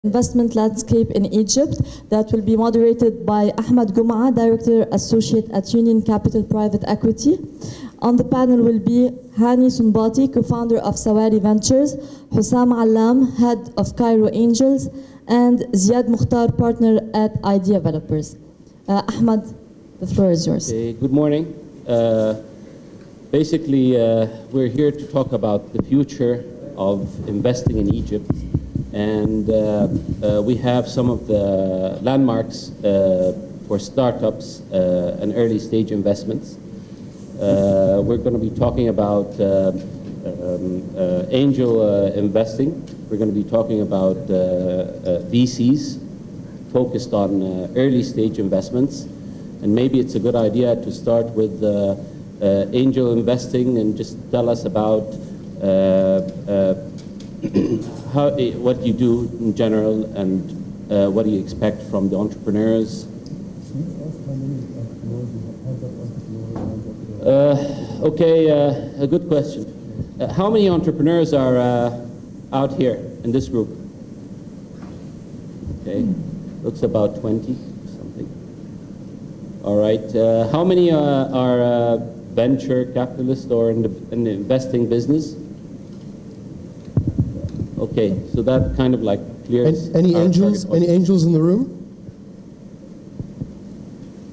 Investment landscape in Egypt that will be moderated by Ahmed Gum'a, Director Associate at Union Capital Private Equity. On the panel will be Hani Sumbati, co-founder of Sawari Ventures, Hussam Allam, head of Cairo Angels, and Ziad Mukhtar, partner at ID Developers. Ahmed, the floor is yours. Okay, good morning. Basically, we're here to talk about the future of investing in Egypt. And we have some of the landmarks for startups and early stage investments. We're going to be talking about angel investing. We're going to be talking about VCs focused on early stage investments. And maybe it's a good idea to start with angel investing and just tell us about what you do in general and what do you expect from the entrepreneurs? Okay, a good question. How many entrepreneurs are out here in this group? Okay, looks about 20 something. All right, how many are venture capitalists or in the investing business? Okay, so that kind of like clears. Any angels? Any angels in the room?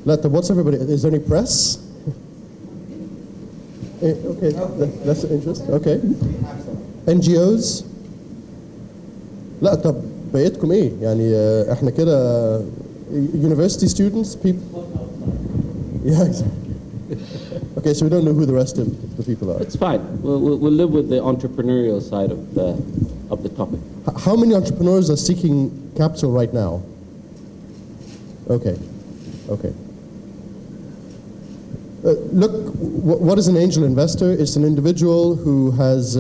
What's everybody? Is there any press? Okay, that's an interest. Okay. NGOs? لا طب بقيتكم ايه؟ يعني احنا كده university students, people. Yeah. Okay, so we don't know who the rest of the people are. It's fine. We'll live with the entrepreneurial side of the topic. How many entrepreneurs are seeking capital right now? Okay. Okay. Look, what is an angel investor? It's an individual who has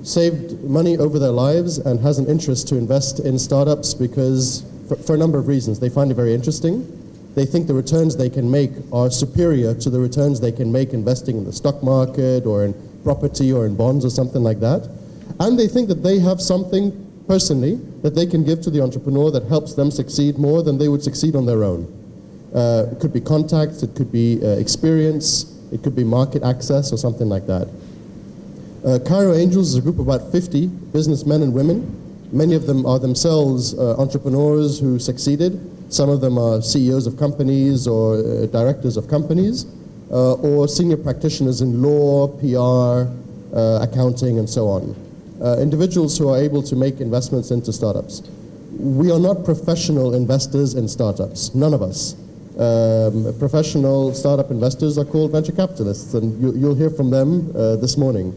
saved money over their lives and has an interest to invest in startups because, for a number of reasons, they find it very interesting. They think the returns they can make are superior to the returns they can make investing in the stock market or in property or in bonds or something like that. And they think that they have something personally that they can give to the entrepreneur that helps them succeed more than they would succeed on their own. It could be contacts, it could be experience, it could be market access or something like that. Cairo Angels is a group of about 50 businessmen and women. Many of them are themselves entrepreneurs who succeeded. Some of them are CEOs of companies or directors of companies or senior practitioners in law, PR, accounting, and so on. Individuals who are able to make investments into startups. We are not professional investors in startups, none of us. Professional startup investors are called venture capitalists, and you'll hear from them this morning.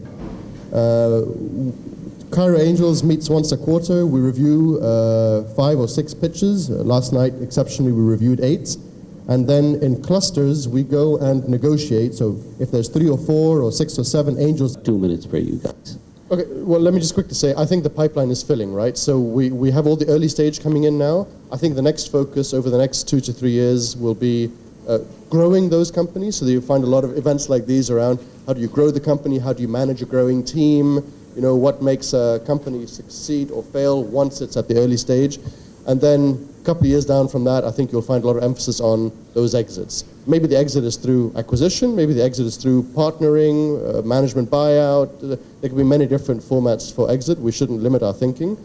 Cairo Angels meets once a quarter. We review 5 or 6 pitches. Last night, exceptionally, we reviewed 8. And then in clusters, we go and negotiate. So if there's 3 or 4 or 6 or 7 angels. 2 minutes for you guys. Okay, well, let me just quickly say, I think the pipeline is filling, right? So we have all the early stage coming in now. I think the next focus over the next 2 to 3 years will be growing those companies. So that you find a lot of events like these around how do you grow the company, how do you manage a growing team, you know, what makes a company succeed or fail once it's at the early stage. And then a couple of years down from that, I think you'll find a lot of emphasis on those exits. Maybe the exit is through acquisition, maybe the exit is through partnering, management buyout. There can be many different formats for exit. We shouldn't limit our thinking.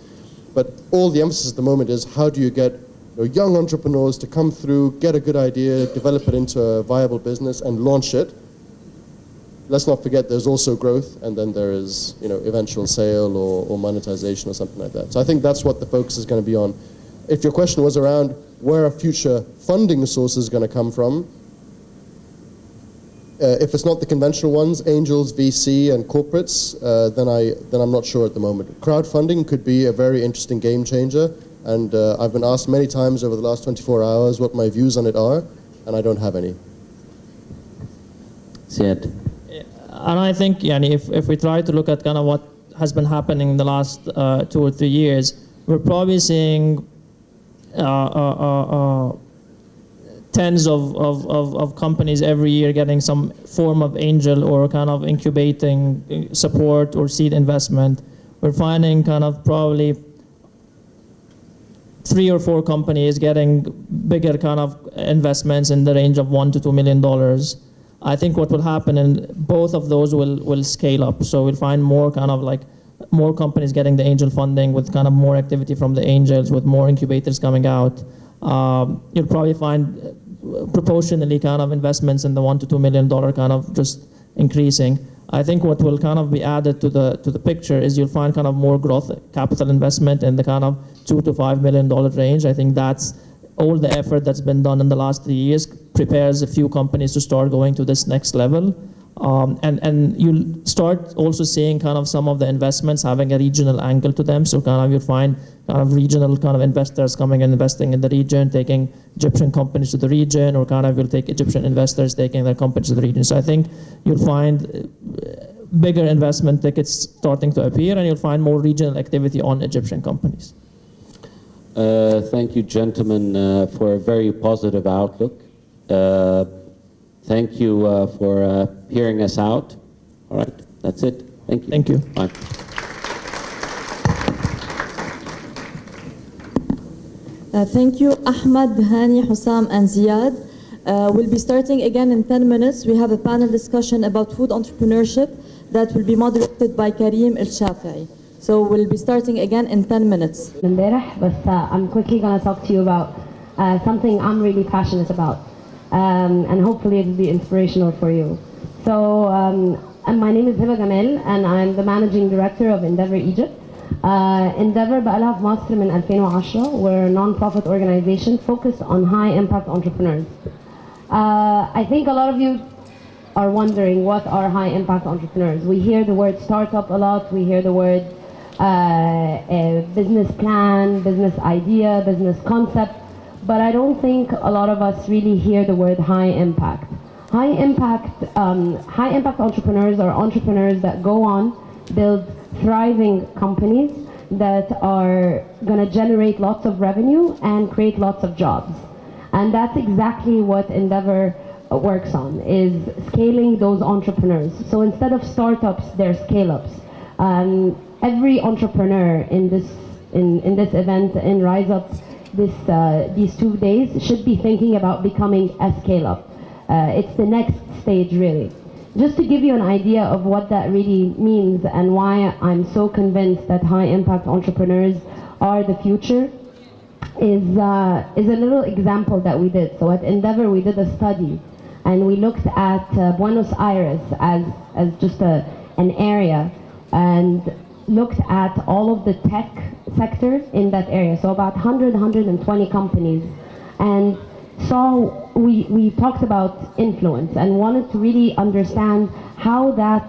But all the emphasis at the moment is how do you get young entrepreneurs to come through, get a good idea, develop it into a viable business and launch it. Let's not forget there's also growth, and then there is eventual sale or monetization or something like that. So I think that's what the focus is going to be on. If your question was around where are future funding sources going to come from, if it's not the conventional ones, angels, VC, and corporates, then I'm not sure at the moment. Crowdfunding could be a very interesting game changer, and I've been asked many times over the last 24 hours what my views on it are, and I don't have any. Ziad. And I think, if we try to look at kind of what has been happening in the last 2 or 3 years, we're probably seeing tens of companies every year getting some form of angel or kind of incubating support or seed investment. We're finding kind of probably 3 or 4 companies getting bigger kind of investments in the range of $1 to $2 million, I think what will happen in both of those will scale up. So we'll find more kind of like more companies getting the angel funding with kind of more activity from the angels, with more incubators coming out. You'll probably find proportionally kind of investments in the $1 to $2 million kind of just increasing. I think what will kind of be added to the picture is you'll find kind of more growth capital investment in the kind of $2 to $5 million range. I think that's all the effort that's been done in the last 3 years prepares a few companies to start going to this next level. And you'll start also seeing kind of some of the investments having a regional angle to them. So kind of you'll find kind of regional kind of investors coming and investing in the region, taking Egyptian companies to the region, or kind of you'll take Egyptian investors taking their companies to the region. So I think you'll find bigger investment tickets starting to appear, and you'll find more regional activity on Egyptian companies. Thank you, gentlemen, for a very positive outlook. Thank you for hearing us out. All right, that's it. Thank you. Thank you. Bye. Thank you, Ahmed, Hani, Hussam, and Ziad. We'll be starting again in 10 minutes. We have a panel discussion about food entrepreneurship that will be moderated by Karim El-Shafi'i. So we'll be starting again in 10 minutes. But I'm quickly going to talk to you about something I'm really passionate about. And hopefully it will be inspirational for you. So, and my name is Hiba Gamel, and I'm the managing director of Endeavor Egypt. Endeavor بقالها في مصر من 2010. We're a non-profit organization focused on high-impact entrepreneurs. I think a lot of you are wondering what are high-impact entrepreneurs. We hear the word startup a lot. We hear the word business plan, business idea, business concept. But I don't think a lot of us really hear the word high impact. High impact entrepreneurs are entrepreneurs that go on, build thriving companies that are going to generate lots of revenue and create lots of jobs. And that's exactly what Endeavor works on, is scaling those entrepreneurs. So instead of startups, they're scale-ups. Every entrepreneur in this event in Rise Up these 2 days should be thinking about becoming a scale-up. It's the next stage, really. Just to give you an idea of what that really means and why I'm so convinced that high-impact entrepreneurs are the future is a little example that we did. So at Endeavor, we did a study, and we looked at Buenos Aires as just an area, and looked at all of the tech sector in that area, so about 120 companies, and we talked about influence and wanted to really understand how that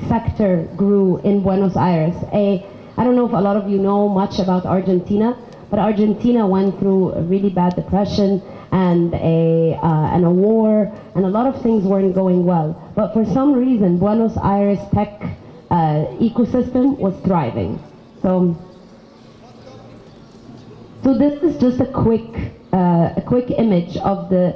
sector grew in Buenos Aires. I don't know if a lot of you know much about Argentina, but Argentina went through a really bad depression and a war, and a lot of things weren't going well. But for some reason, Buenos Aires tech ecosystem was thriving. So this is just a quick image of the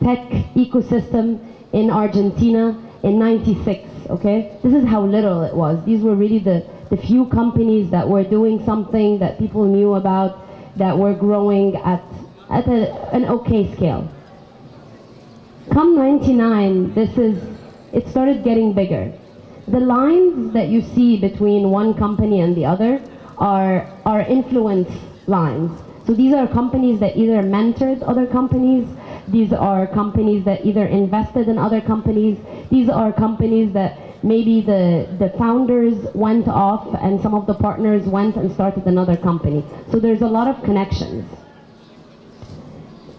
tech ecosystem in Argentina in '96. Okay, this is how little it was. These were really the few companies that were doing something that people knew about, that were growing at an okay scale. Come '99, it started getting bigger. The lines that you see between one company and the other are influence lines. So these are companies that either mentored other companies, these are companies that either invested in other companies, these are companies that maybe the founders went off and some of the partners went and started another company. So there's a lot of connections.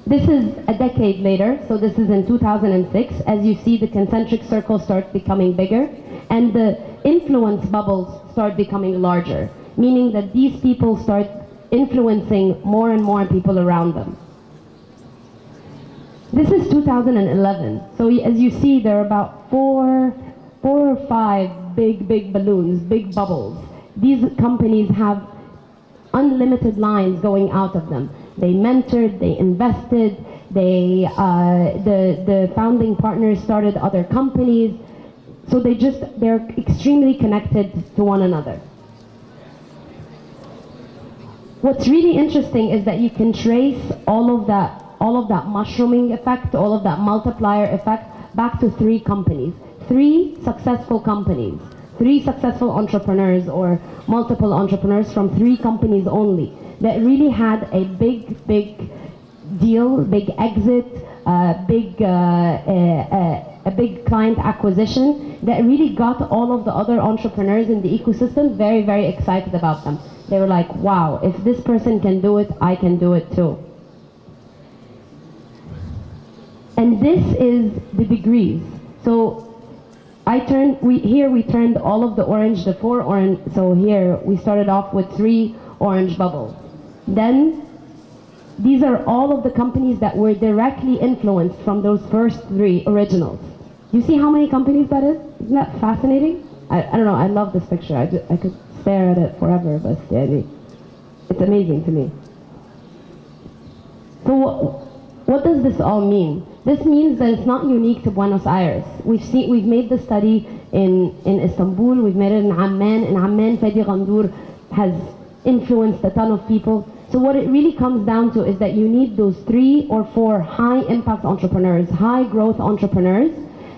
This is a decade later, so this is in 2006. As you see, the concentric circles start becoming bigger, and the influence bubbles start becoming larger, meaning that these people start influencing more and more people around them. This is 2011. So as you see, there are about four or five big balloons, big bubbles. These companies have unlimited lines going out of them. They mentored, they invested, the founding partners started other companies. So they're extremely connected to one another. what's really interesting is that you can trace all of that mushrooming effect, all of that multiplier effect back to 3 companies, 3 successful companies, 3 successful entrepreneurs or multiple entrepreneurs from 3 companies only that really had a big deal, big exit, a big client acquisition that really got all of the other entrepreneurs in the ecosystem very, very excited about them. They were like, wow, if this person can do it, I can do it too. And this is the degrees. So we turned all of the orange, the 4 orange, so here we started off with 3 orange bubbles. Then these are all of the companies that were directly influenced from those first 3 originals. You see how many companies that is? Isn't that fascinating? I don't know, I love this picture. I could stare at it forever, but it's amazing to me. So what does this all mean? This means that it's not unique to Buenos Aires. We've made the study in Istanbul, we've made it in Amman. In Amman, Fadi Ghandour has influenced a ton of people. So what it really comes down to is that you need those 3 or 4 high impact entrepreneurs, high growth entrepreneurs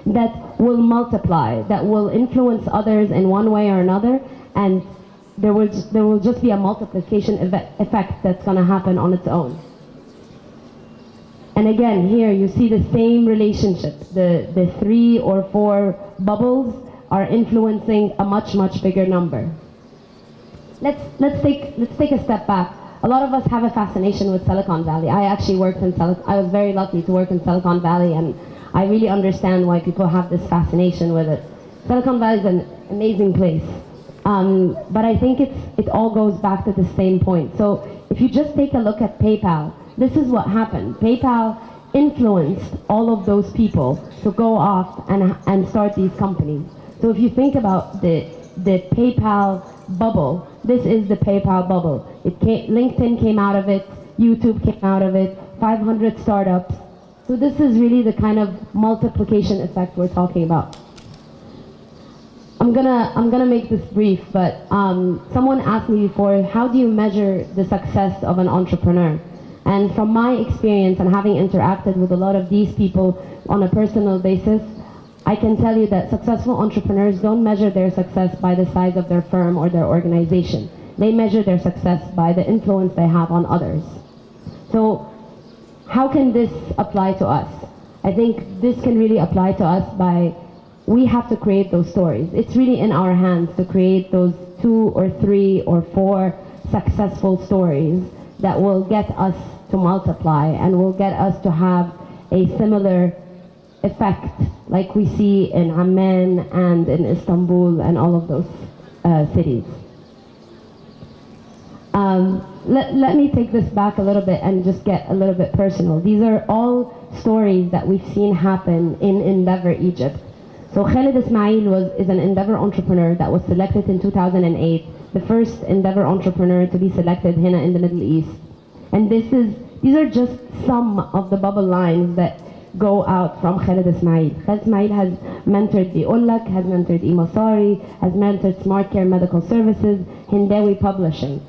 that will multiply, that will influence others in one way or another, and there will just be a multiplication effect that's going to happen on its own. And again, here you see the same relationship. The 3 or 4 bubbles are influencing a much bigger number. Let's take a step back. A lot of us have a fascination with Silicon Valley. I actually worked in I was very lucky to work in Silicon Valley, and I really understand why people have this fascination with it. Silicon Valley is an amazing place. But I think it all goes back to the same point. So if you just take a look at PayPal, this is what happened. PayPal influenced all of those people to go off and start these companies. So if you think about the PayPal bubble, this is the PayPal bubble. LinkedIn came out of it, YouTube came out of it, 500 startups. So this is really the kind of multiplication effect we're talking about. I'm gonna make this brief, but someone asked me before, how do you measure the success of an entrepreneur? And from my experience and having interacted with a lot of these people on a personal basis, I can tell you that successful entrepreneurs don't measure their success by the size of their firm or their organization. They measure their success by the influence they have on others. So how can this apply to us? I think this can really apply to us by, we have to create those stories. It's really in our hands to create those 2 or 3 or 4 successful stories that will get us to multiply and will get us to have a similar effect like we see in Amman and in Istanbul and all of those cities. Let me take this back a little bit and just get a little bit personal. These are all stories that we've seen happen in Endeavor Egypt. So Khalid Ismail is an Endeavor entrepreneur that was selected in 2008, the first Endeavor entrepreneur to be selected here in the Middle East. And these are just some of the bubble lines that go out from Khalid Ismail. Khalid Ismail has mentored Bi'ullak, has mentored Imasari, has mentored Smart Care Medical Services, Hindawi Publishing.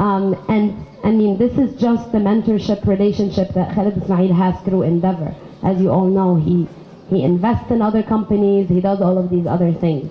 And I mean, this is just the mentorship relationship that Khalid Ismail has through Endeavor. As you all know, he invests in other companies, he does all of these other things.